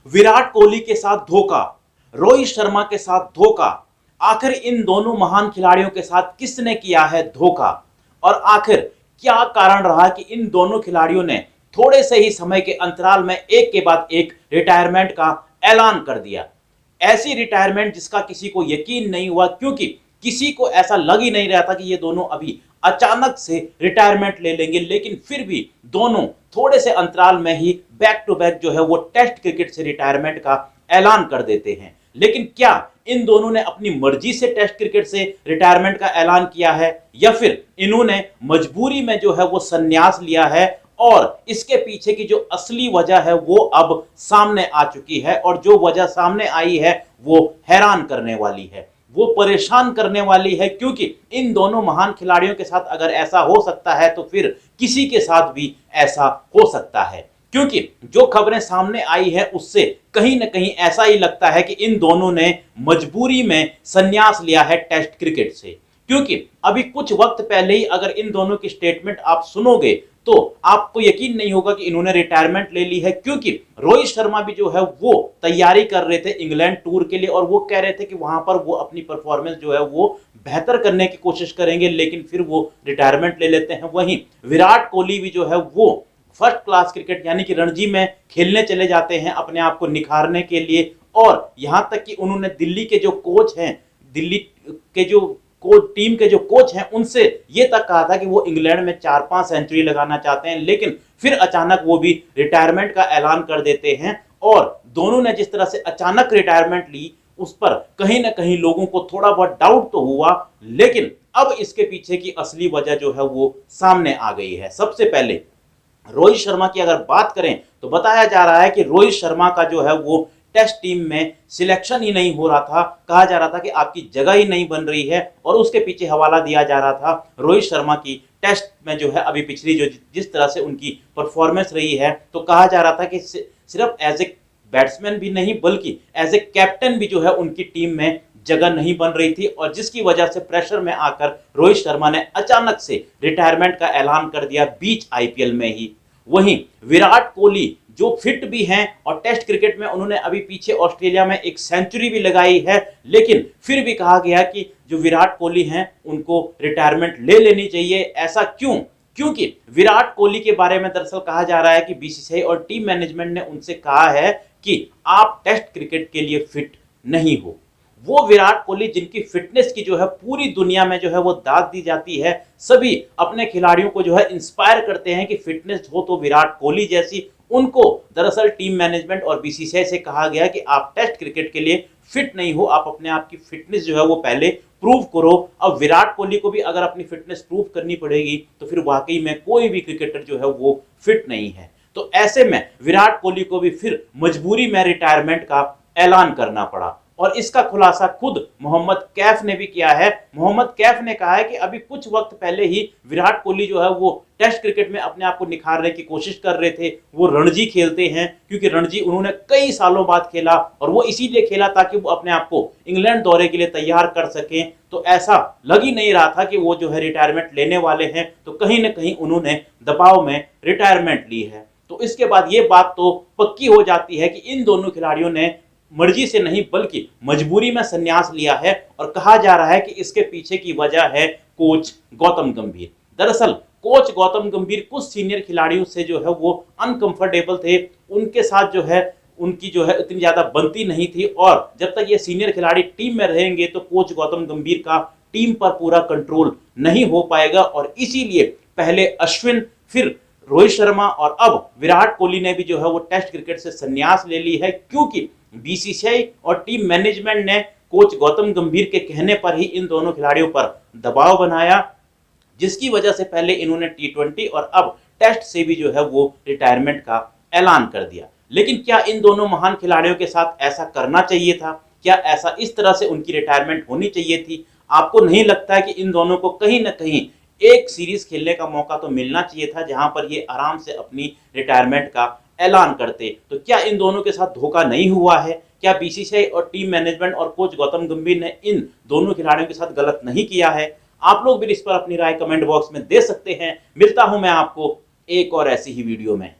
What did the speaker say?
विराट कोहली के साथ धोखा, रोहित शर्मा के साथ धोखा। आखिर इन दोनों महान खिलाड़ियों के साथ किसने किया है धोखा और आखिर क्या कारण रहा कि इन दोनों खिलाड़ियों ने थोड़े से ही समय के अंतराल में एक के बाद एक रिटायरमेंट का ऐलान कर दिया। ऐसी रिटायरमेंट जिसका किसी को यकीन नहीं हुआ, क्योंकि किसी को ऐसा लग ही नहीं रहा था कि ये दोनों अभी अचानक से रिटायरमेंट ले लेंगे, लेकिन फिर भी दोनों थोड़े से अंतराल में ही बैक टू बैक जो है वो टेस्ट क्रिकेट से रिटायरमेंट का ऐलान कर देते हैं। लेकिन क्या इन दोनों ने अपनी मर्जी से टेस्ट क्रिकेट से रिटायरमेंट का ऐलान किया है या फिर इन्होंने मजबूरी में जो है वो संन्यास लिया है? और इसके पीछे की जो असली वजह है वो अब सामने आ चुकी है, और जो वजह सामने आई है वो हैरान करने वाली है, वो परेशान करने वाली है। क्योंकि इन दोनों महान खिलाड़ियों के साथ अगर ऐसा हो सकता है तो फिर किसी के साथ भी ऐसा हो सकता है। क्योंकि जो खबरें सामने आई है उससे कहीं ना कहीं ऐसा ही लगता है कि इन दोनों ने मजबूरी में संन्यास लिया है टेस्ट क्रिकेट से। क्योंकि अभी कुछ वक्त पहले ही अगर इन दोनों की स्टेटमेंट आप सुनोगे तो आपको यकीन नहीं होगा कि इन्होंने रिटायरमेंट ले ली है। क्योंकि रोहित शर्मा भी जो है वो तैयारी कर रहे थे इंग्लैंड टूर के लिए, और वो कह रहे थे कि वहां पर वो अपनी परफॉर्मेंस जो है वो बेहतर करने की कोशिश करेंगे, लेकिन फिर वो रिटायरमेंट ले लेते हैं। वहीं विराट कोहली भी जो है वो फर्स्ट क्लास क्रिकेट यानी कि रणजी में खेलने चले जाते हैं अपने आप को निखारने के लिए। और यहां तक कि उन्होंने दिल्ली के जो कोच हैं, दिल्ली के जो टीम के जो कोच हैं, उनसे ये तक कहा था कि वो इंग्लैंड में 4-5 सेंचुरी लगाना चाहते हैं, लेकिन फिर अचानक वो भी रिटायरमेंट का ऐलान कर देते हैं। और दोनों ने जिस तरह से अचानक रिटायरमेंट ली उस पर कहीं ना कहीं लोगों को थोड़ा बहुत डाउट तो हुआ, लेकिन अब इसके पीछे की असली वजह जो है वो सामने आ गई है। सबसे पहले रोहित शर्मा की अगर बात करें तो बताया जा रहा है कि रोहित शर्मा का जो है वो टेस्ट टीम में सिलेक्शन ही नहीं हो रहा था। कहा जा रहा था कि आपकी जगह ही नहीं बन रही है, और उसके पीछे हवाला दिया जा रहा था रोहित शर्मा की टेस्ट में जो है अभी पिछली जो जिस तरह से उनकी परफॉर्मेंस रही है, तो कहा जा रहा था कि सिर्फ एज ए बैट्समैन भी नहीं बल्कि एज ए कैप्टन भी जो है उनकी टीम में जगह नहीं बन रही थी, और जिसकी वजह से प्रेशर में आकर रोहित शर्मा ने अचानक से रिटायरमेंट का ऐलान कर दिया बीच आईपीएल में ही। वहीं विराट कोहली जो फिट भी हैं और टेस्ट क्रिकेट में उन्होंने अभी पीछे ऑस्ट्रेलिया में एक सेंचुरी भी लगाई है, लेकिन फिर भी कहा गया कि जो विराट कोहली हैं उनको रिटायरमेंट ले लेनी चाहिए। ऐसा क्यों? क्योंकि विराट कोहली के बारे में दरअसल कहा जा रहा है कि बीसीसीआई और टीम मैनेजमेंट ने उनसे कहा है कि आप टेस्ट क्रिकेट के लिए फिट नहीं हो। वो विराट कोहली जिनकी फिटनेस की जो है पूरी दुनिया में जो है वो दाद दी जाती है, सभी अपने खिलाड़ियों को जो है इंस्पायर करते हैं कि फिटनेस हो तो विराट कोहली जैसी। उनको दरअसल टीम मैनेजमेंट और बीसीसीआई से कहा गया कि आप टेस्ट क्रिकेट के लिए फिट नहीं हो, आप अपने आप की फिटनेस जो है वो पहले प्रूव करो। अब विराट कोहली को भी अगर अपनी फिटनेस प्रूव करनी पड़ेगी तो फिर वाकई में कोई भी क्रिकेटर जो है वो फिट नहीं है। तो ऐसे में विराट कोहली को भी फिर मजबूरी में रिटायरमेंट का ऐलान करना पड़ा, और इसका खुलासा खुद मोहम्मद कैफ ने भी किया है। मोहम्मद कैफ ने कहा है कि अभी कुछ वक्त पहले ही विराट कोहली जो है वो टेस्ट क्रिकेट में अपने आप को निखारने की कोशिश कर रहे थे। वो रणजी खेलते हैं, क्योंकि रणजी उन्होंने कई सालों बाद खेला, और वो इसीलिए खेला ताकि वो अपने आप को इंग्लैंड दौरे के लिए तैयार कर सकें। तो ऐसा लग ही नहीं रहा था कि वो जो है रिटायरमेंट लेने वाले हैं, तो कहीं ना कहीं उन्होंने दबाव में रिटायरमेंट ली है। तो इसके बाद ये बात तो पक्की हो जाती है कि इन दोनों खिलाड़ियों ने मर्जी से नहीं बल्कि मजबूरी में संन्यास लिया है, और कहा जा रहा है कि इसके पीछे की वजह है कोच गौतम गंभीर। दरअसल कोच गौतम गंभीर कुछ सीनियर खिलाड़ियों से जो है वो अनकंफर्टेबल थे, उनके साथ जो है उनकी जो है इतनी ज्यादा बनती नहीं थी, और जब तक ये सीनियर खिलाड़ी टीम में रहेंगे तो कोच गौतम गंभीर का टीम पर पूरा कंट्रोल नहीं हो पाएगा। और इसीलिए पहले अश्विन, फिर रोहित शर्मा और अब विराट कोहली ने भी जो है वो टेस्ट क्रिकेट से संन्यास ले ली है, क्योंकि बीसीसीआई और टीम मैनेजमेंट ने कोच गौतम गंभीर के कहने पर ही इन दोनों खिलाड़ियों पर दबाव बनाया, जिसकी वजह से पहले इन्होंने टी20 और अब टेस्ट से भी जो है वो रिटायरमेंट का ऐलान कर दिया। लेकिन क्या इन दोनों महान खिलाड़ियों के साथ ऐसा करना चाहिए था? क्या ऐसा इस तरह से उनकी रिटायरमेंट होनी चाहिए थी? आपको नहीं लगता है कि इन दोनों को कहीं ना कहीं एक सीरीज खेलने का मौका तो मिलना चाहिए था जहां पर ये आराम से अपनी रिटायरमेंट का ऐलान करते? तो क्या इन दोनों के साथ धोखा नहीं हुआ है? क्या बीसीसीआई और टीम मैनेजमेंट और कोच गौतम गंभीर ने इन दोनों खिलाड़ियों के साथ गलत नहीं किया है? आप लोग भी इस पर अपनी राय कमेंट बॉक्स में दे सकते हैं। मिलता हूं मैं आपको एक और ऐसी ही वीडियो में।